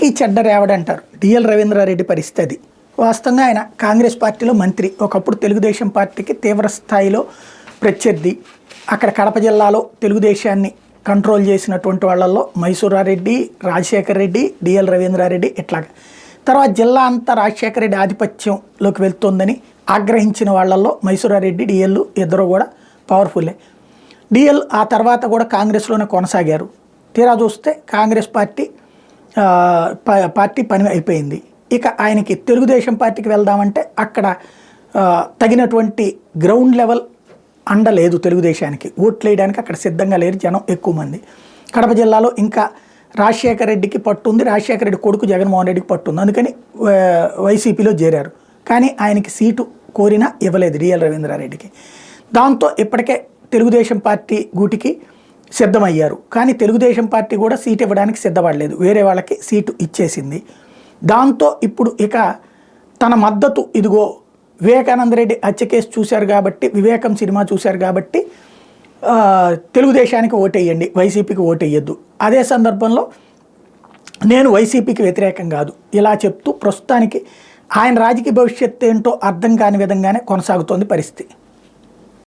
మంచికి చెడ్డ రేవడంటారు. డిఎల్ రవీంద్రారెడ్డి పరిస్థితి అది. వాస్తవంగా ఆయన కాంగ్రెస్ పార్టీలో మంత్రి, ఒకప్పుడు తెలుగుదేశం పార్టీకి తీవ్ర స్థాయిలో ప్రత్యర్థి. అక్కడ కడప జిల్లాలో తెలుగుదేశాన్ని కంట్రోల్ చేసినటువంటి వాళ్ళల్లో మైసూరారెడ్డి, రాజశేఖర రెడ్డి, డిఎల్ రవీంద్రారెడ్డి ఇట్లాగా. తర్వాత జిల్లా అంతా రాజశేఖర రెడ్డి ఆధిపత్యంలోకి వెళ్తుందని ఆగ్రహించిన వాళ్ళల్లో మైసూరారెడ్డి, డిఎల్ ఇద్దరు కూడా పవర్ఫుల్లే. డిఎల్ ఆ తర్వాత కూడా కాంగ్రెస్లోనే కొనసాగారు. తీరా చూస్తే కాంగ్రెస్ పార్టీ పని అయిపోయింది. ఇక ఆయనకి తెలుగుదేశం పార్టీకి వెళ్దామంటే అక్కడ తగినటువంటి గ్రౌండ్ లెవెల్ అండలేదు తెలుగుదేశానికి. ఓట్లు వేయడానికి అక్కడ సిద్ధంగా లేరు జనం ఎక్కువ మంది. కడప జిల్లాలో ఇంకా రాజశేఖర రెడ్డికి పట్టుంది, రాజశేఖర రెడ్డి కొడుకు జగన్మోహన్ రెడ్డికి పట్టుంది. అందుకని వైసీపీలో చేరారు. కానీ ఆయనకి సీటు కోరినా ఇవ్వలేదు డిఎల్ రవీంద్రారెడ్డికి. దాంతో ఇప్పటికే తెలుగుదేశం పార్టీ గూటికి సిద్ధమయ్యారు. కానీ తెలుగుదేశం పార్టీ కూడా సీటు ఇవ్వడానికి సిద్ధపడలేదు, వేరే వాళ్ళకి సీటు ఇచ్చేసింది. దాంతో ఇప్పుడు ఇక తన మద్దతు ఇదిగో వివేకానంద రెడ్డి హత్య కేసు చూశారు కాబట్టి, వివేకం సినిమా చూశారు కాబట్టి తెలుగుదేశానికి ఓటేయండి, వైసీపీకి ఓటేయద్దు. అదే సందర్భంలో నేను వైసీపీకి వ్యతిరేకం కాదు ఇలా చెప్తూ ప్రస్తుతానికి ఆయన రాజకీయ భవిష్యత్తు ఏంటో అర్థం కాని విధంగానే కొనసాగుతోంది పరిస్థితి.